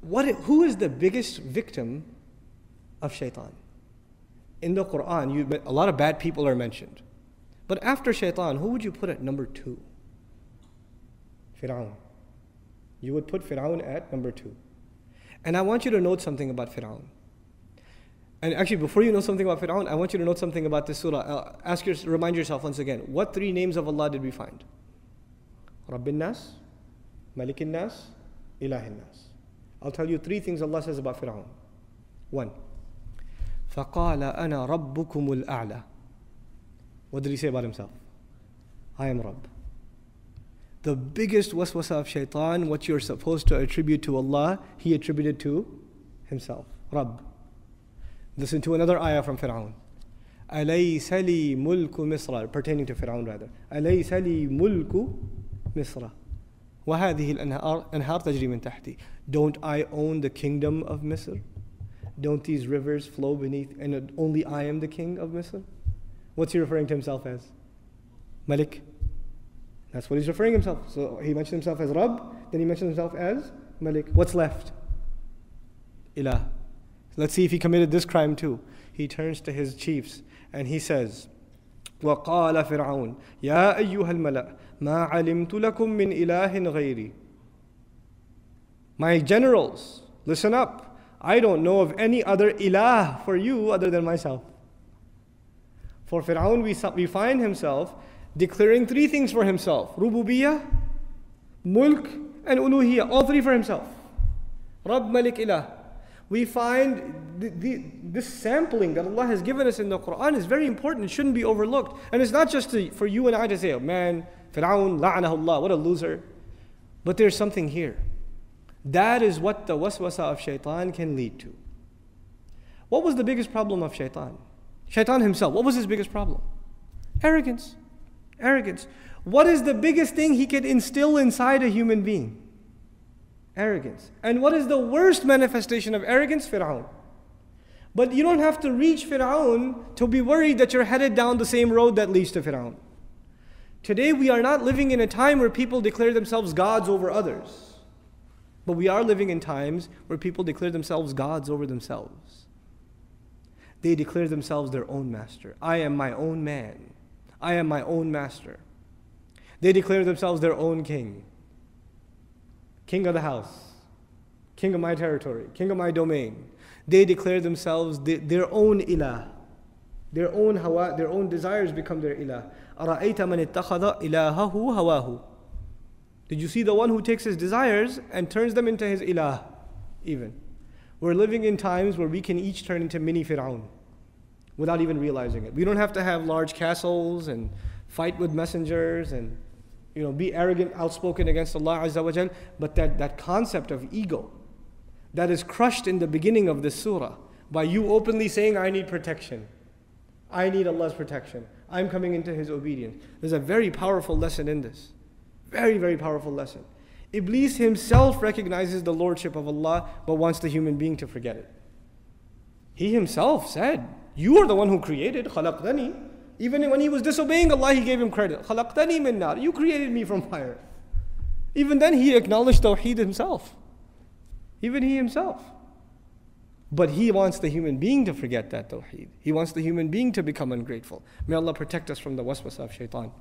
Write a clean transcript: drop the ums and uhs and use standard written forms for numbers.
who is the biggest victim of shaitan? In the Quran, a lot of bad people are mentioned. But after shaitan, who would you put at number 2? Fir'aun. You would put Fir'aun at number 2. And I want you to note something about Fir'aun. And actually, before you know something about Fir'aun, I want you to note something about this surah. Remind yourself once again, what 3 names of Allah did we find? Rabbin Nas, Malikin Nas, Ilahin Nas. I'll tell you 3 things Allah says about Fir'aun. 1. فَقَالَ أَنَا رَبُّكُمُ الْأَعْلَى. What did he say about himself? I am Rabb. The biggest waswasa of shaitan, what you're supposed to attribute to Allah, he attributed to himself. Rabb. Listen to another ayah from Fir'aun. أَلَيْسَ لِي مُلْكُ مِصْرَ, pertaining to Fir'aun rather. أَلَيْسَ لِي مُلْكُ مِصْرَ وَهَذِهِ الْأَنْهَارُ تَجْرِي مِنْ تَحْتِي. Don't I own the kingdom of Misr? Don't these rivers flow beneath, and only I am the king of Misr? What's he referring to himself as? Malik. That's what he's referring himself. So he mentioned himself as Rabb, then he mentioned himself as Malik. What's left? Ilah. Let's see if he committed this crime too. He turns to his chiefs and he says, وَقَالَ فِرْعَوْنَ يَا أَيُّهَا الْمَلَأ مَا عَلِمْتُ لَكُم مِّنْ إِلَٰهٍ غَيْرِي. My generals, listen up. I don't know of any other ilah for you other than myself. For Fir'aun, we find himself declaring 3 things for himself. Rububiyyah, Mulk, and Uluhiyyah. All 3 for himself. Rabb, Malik, Ilah. We find this sampling that Allah has given us in the Quran is very important. It shouldn't be overlooked. And it's not just for you and I to say, oh man, Fir'aun, la'anahullah, what a loser. But there's something here. That is what the waswasa of shaitan can lead to. What was the biggest problem of shaitan? Shaitan himself, what was his biggest problem? Arrogance. Arrogance. What is the biggest thing he can instill inside a human being? Arrogance. And what is the worst manifestation of arrogance? Fir'aun. But you don't have to reach Fir'aun to be worried that you're headed down the same road that leads to Fir'aun. Today we are not living in a time where people declare themselves gods over others. But we are living in times where people declare themselves gods over themselves. They declare themselves their own master. I am my own man. I am my own master. They declare themselves their own king. King of the house. King of my territory. King of my domain. They declare themselves their own ilah. Their own hawa, their own desires become their ilah. أَرَأَيْتَ مَنِ اتَّخَذَ إِلَهَهُ هَوَاهُ. Did you see the one who takes his desires and turns them into his ilah? Even. We're living in times where we can each turn into mini Fir'aun without even realizing it. We don't have to have large castles and fight with messengers and be arrogant, outspoken against Allah Azza wa Jal, but that concept of ego that is crushed in the beginning of this surah by you openly saying, I need protection. I need Allah's protection. I'm coming into His obedience. There's a very powerful lesson in this. Very, very powerful lesson. Iblis himself recognizes the lordship of Allah but wants the human being to forget it. He himself said, you are the one who created, khalaqtani. Even when he was disobeying Allah, he gave him credit. Khalaqtani min nar. You created me from fire. Even then he acknowledged Tawheed himself. Even he himself. But he wants the human being to forget that Tawheed. He wants the human being to become ungrateful. May Allah protect us from the waswasa of shaitan.